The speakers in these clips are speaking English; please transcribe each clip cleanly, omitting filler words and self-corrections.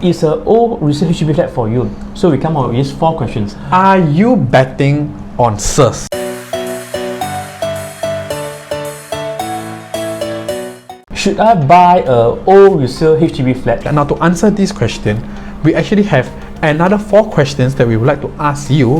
Is a old resale HDB flat for you? So we come up with these 4 questions. Are you betting on SIRS? Should I buy a old resale HDB flat? Now, to answer this question, we actually have another 4 questions that we would like to ask you.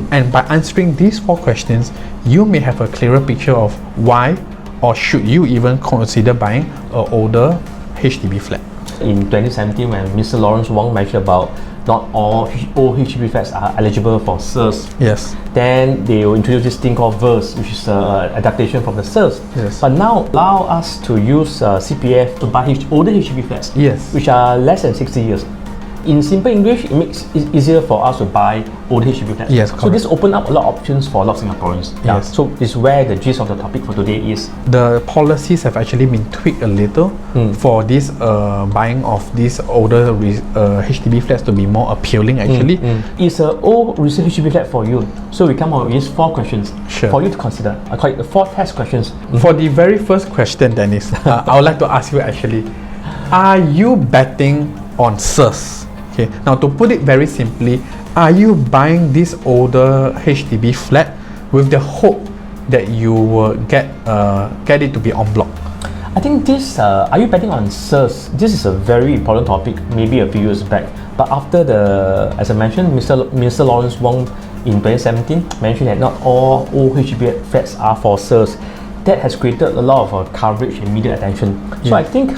And by answering these 4 questions, you may have a clearer picture of why or should you even consider buying an older HDB flat. In 2017, when Mr. Lawrence Wong mentioned about not all old HDB flats are eligible for SIRS, Yes. then they will introduce this thing called VERS, which is an adaptation from the SIRS. Yes. But now allow us to use CPF to buy older HDB flats, Yes. which are less than 60 years. In simple English, it makes it easier for us to buy older HDB flats. Yes, so correct. this opens up a lot of options for a lot of Singaporeans. Yes. So this is where the gist of the topic for today is. The policies have actually been tweaked a little for this buying of these older HDB flats to be more appealing actually. Is a old resale HDB flat for you? So we come up with these 4 questions Sure. for you to consider. I call it the 4 test questions. For the very first question, Dennis, I would like to ask you actually, are you betting on SIRS? Okay, now to put it very simply, are you buying this older HDB flat with the hope that you will get it to be en bloc? I think this, are you betting on SIRS? This is a very important topic, maybe a few years back. But after as I mentioned, Mr. Lawrence Wong in 2017 mentioned that not all old HDB flats are for SIRS. That has created a lot of coverage and media attention. So I think,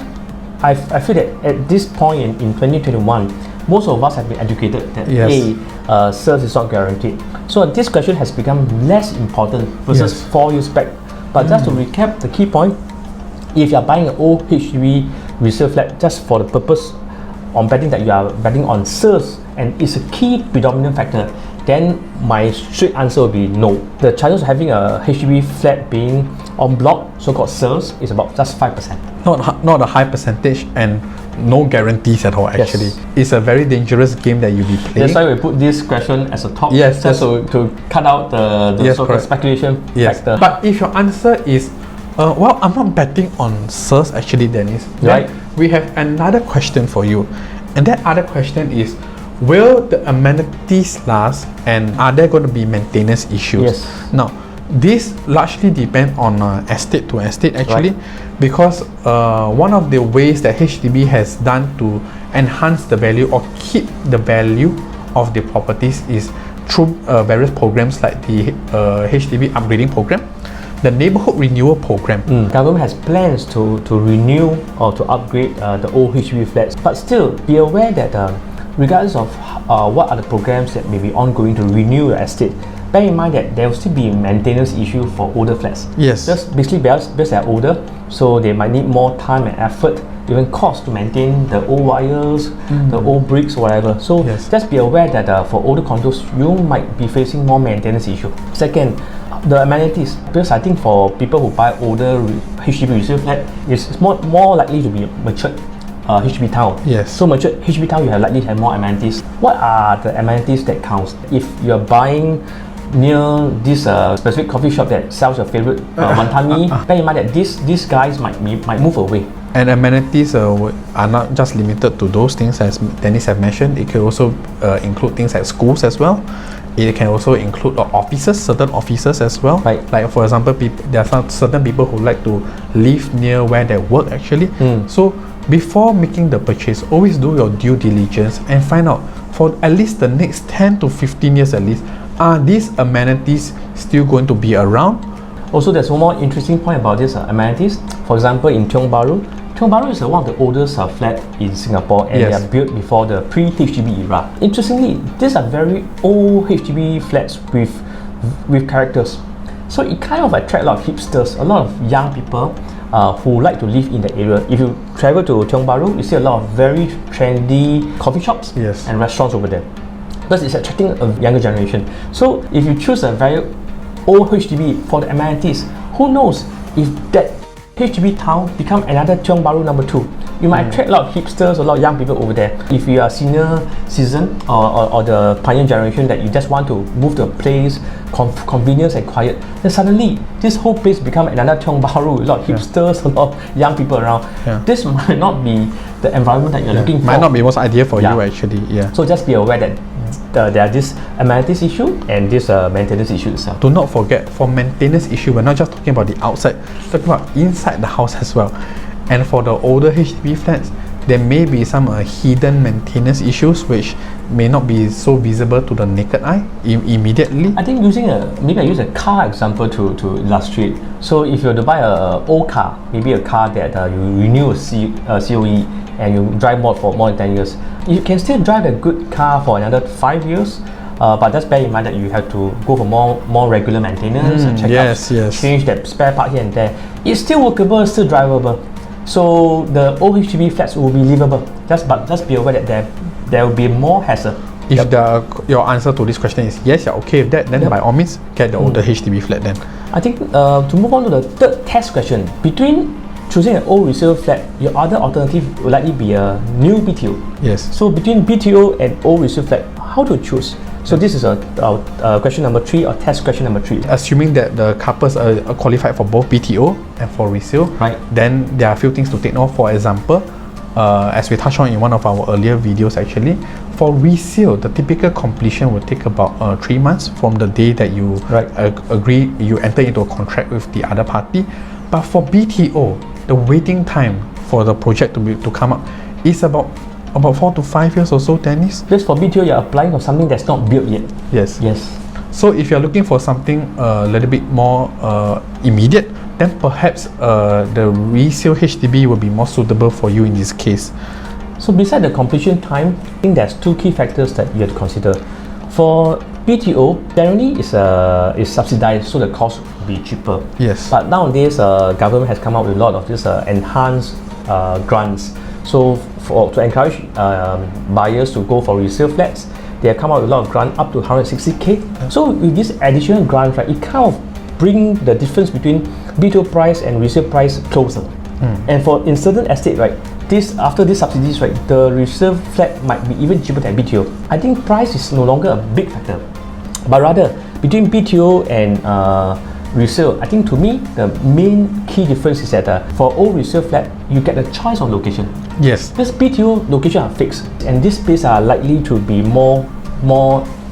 I feel that at this point in 2021, most of us have been educated that SIRS is not guaranteed. So this question has become less important versus 4 years back. But just to recap the key point, if you are buying an old HDB resale flat just for the purpose on betting that you are betting on SIRS and it's a key predominant factor, then my straight answer will be no. The chances of having a HDB flat being en bloc, so-called SIRS, is about just 5%. Not a high percentage and no guarantees at all actually. Yes. It's a very dangerous game that you'll be playing. That's why we put this question as a top, Yes, just to cut out the so-called correct. speculation factor. But if your answer is, well, I'm not betting on SIRS actually, Dennis. Right. Then we have another question for you. And that other question is, will the amenities last and are there going to be maintenance issues? Yes. Now, this largely depends on estate to estate actually, because one of the ways that HDB has done to enhance the value or keep the value of the properties is through various programs like the HDB upgrading program, the neighborhood renewal program. Government has plans to renew or to upgrade the old HDB flats, but still be aware that regardless of what are the programs that may be ongoing to renew your estate, bear in mind that there will still be maintenance issue for older flats. Yes. Just basically because they're older, so they might need more time and effort, even cost to maintain the old wires, the old bricks, whatever. So just be aware that for older condos, you might be facing more maintenance issue. Second, the amenities, because I think for people who buy older HDB resale flat, it's more likely to be matured HDB town. Yes. So mature HDB town, you have likely to have more amenities. What are the amenities that counts? If you're buying near this specific coffee shop that sells your favorite wanton mee, bear in mind that these guys might move away. And amenities are not just limited to those things as Dennis have mentioned. It can also include things like schools as well. It can also include offices, certain offices as well. Right. Like for example, there are certain people who like to live near where they work actually. So before making the purchase, always do your due diligence and find out for at least the next 10 to 15 years at least, are these amenities still going to be around? Also, there's one more interesting point about these amenities. For example, in Tiong Bahru is one of the oldest flats in Singapore, and they are built before the pre-HDB era. Interestingly, these are very old HDB flats with characters. So it kind of attracts a lot of hipsters, a lot of young people who like to live in the area. If you travel to Tiong Bahru, you see a lot of very trendy coffee shops and restaurants over there, because it's attracting a younger generation. So if you choose a very old HDB for the amenities, who knows if that HDB town become another Tiong Bahru number 2. You might attract a lot of hipsters, a lot of young people over there. If you are senior citizen or the pioneer generation that you just want to move to a place, convenience and quiet, then suddenly this whole place become another Tiong Bahru, a lot of hipsters, a lot of young people around. This might not be the environment that you're looking for. Might not be most ideal for you actually. So just be aware that there are this amenities issue and this maintenance issue itself. Do not forget, for maintenance issue, we're not just talking about the outside, we're talking about inside the house as well. And for the older HDB flats, there may be some hidden maintenance issues which may not be so visible to the naked eye immediately. I think maybe I use a car example to illustrate. So if you were to buy a old car, maybe a car that you renew a COE and you drive for more than 10 years, you can still drive a good car for another 5 years. But just bear in mind that you have to go for more regular maintenance, checkups, change that spare part here and there. It's still workable, still drivable. So the old HDB flats will be livable. Just be aware that there will be more hassle. If your answer to this question is yes, you're okay with that, then by all means get the older HDB flat then. I think to move on to the third test question, between choosing an old resale flat, your other alternative will likely be a new BTO. Yes. So between BTO and old resale flat, how to choose? So this is question number 3 or test question number 3. Assuming that the couples are qualified for both BTO and for resale, then there are a few things to take note. For example, as we touched on in one of our earlier videos actually, for resale, the typical completion will take about 3 months from the day that you agree, you enter into a contract with the other party. But for BTO, the waiting time for the project to come up is about 4 to 5 years or so, Dennis. Just for BTO, you're applying for something that's not built yet. Yes. So if you're looking for something a little bit more immediate, then perhaps the resale HDB will be more suitable for you in this case. So beside the completion time, I think there's 2 key factors that you have to consider. For BTO, generally is subsidized, so the cost will be cheaper. Yes. But nowadays, government has come out with a lot of this enhanced grants. So to encourage buyers to go for resale flats, they have come out with a lot of grant up to 160k. So with this additional grant, it kind of bring the difference between BTO price and resale price closer. And for in certain estate, after these subsidies, the resale flat might be even cheaper than BTO. I think price is no longer a big factor, but rather between BTO and resale, I think to me the main key difference is that for old resale flat, you get a choice of location. Yes. This BTO location are fixed, and this place are likely to be more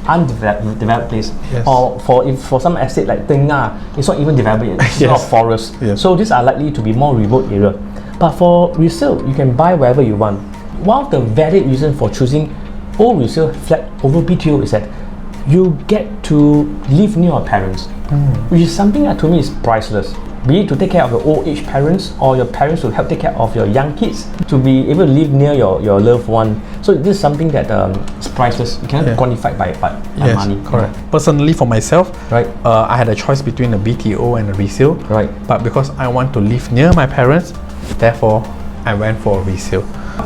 undeveloped place. Yes. Or for some estate like Tengah, it's not even developed yet. It's not forest. Yes. So these are likely to be more remote area. But for resale, you can buy wherever you want. One of the valid reason for choosing old resale flat over BTO is that you get to live near your parents, which is something that to me is priceless. Be it to take care of your old age parents or your parents to help take care of your young kids, to be able to live near your loved one. So this is something that is priceless. You cannot quantify by money. Correct. Personally, for myself, I had a choice between a BTO and a resale. But because I want to live near my parents, therefore I went for a resale.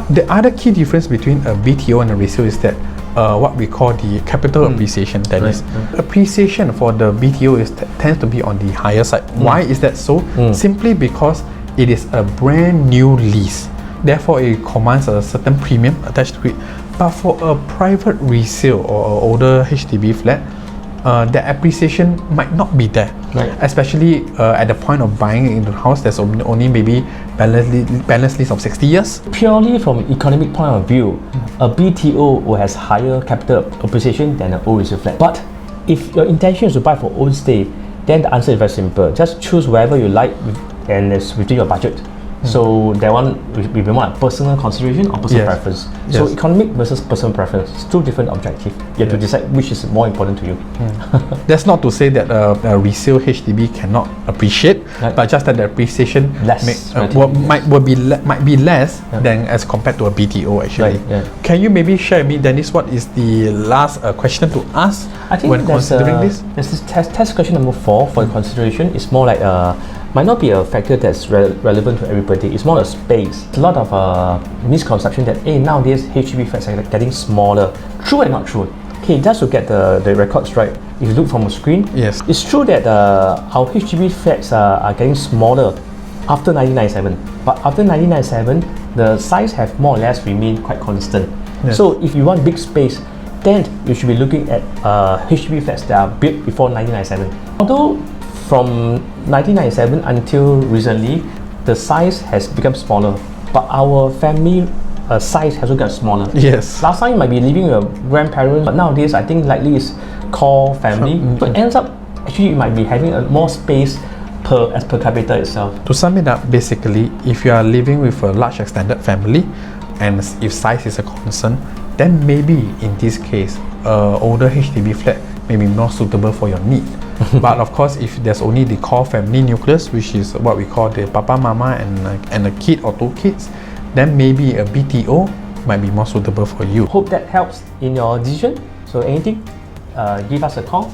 The other key difference between a BTO and a resale is that what we call the capital appreciation. That is, appreciation for the BTO tends to be on the higher side. Why is that so? Simply because it is a brand new lease. Therefore, it commands a certain premium attached to it. But for a private resale or an older HDB flat, the appreciation might not be there. Especially at the point of buying into the house, there's only maybe balance lease of 60 years. Purely from an economic point of view, a BTO will has higher capital appreciation than an old resale flat. But if your intention is to buy for own stay, then the answer is very simple. Just choose wherever you like and it's within your budget. So that one will be more like personal consideration or personal preference. So economic versus personal preference, it's 2 different objectives. You have to decide which is more important to you. That's not to say that a resale HDB cannot appreciate, but just that the appreciation might be less than as compared to a BTO actually. Can you maybe share with me, Dennis, what is the last question to ask when considering this? There's this test question number 4 for consideration. It's more like might not be a factor that's relevant to everybody. It's more a space. There's a lot of misconception that nowadays HDB flats are getting smaller. True and not true. Okay, just to get the records right, if you look from a screen, yes, it's true that our HDB flats are getting smaller after 1997. But after 1997, the size have more or less remained quite constant. Yes. So if you want big space, then you should be looking at HDB flats that are built before 1997. Although from 1997 until recently, the size has become smaller, but our family size has also got smaller. Yes. Last time you might be living with your grandparents, but nowadays I think likely is core family. So it ends up actually you might be having a more space as per capita itself. To sum it up, basically, if you are living with a large extended family, and if size is a concern, then maybe in this case, older HDB flat may be more suitable for your need. But of course, if there's only the core family nucleus, which is what we call the papa, mama, and a kid or 2 kids, then maybe a BTO might be more suitable for you. Hope that helps in your decision. So anything, give us a call.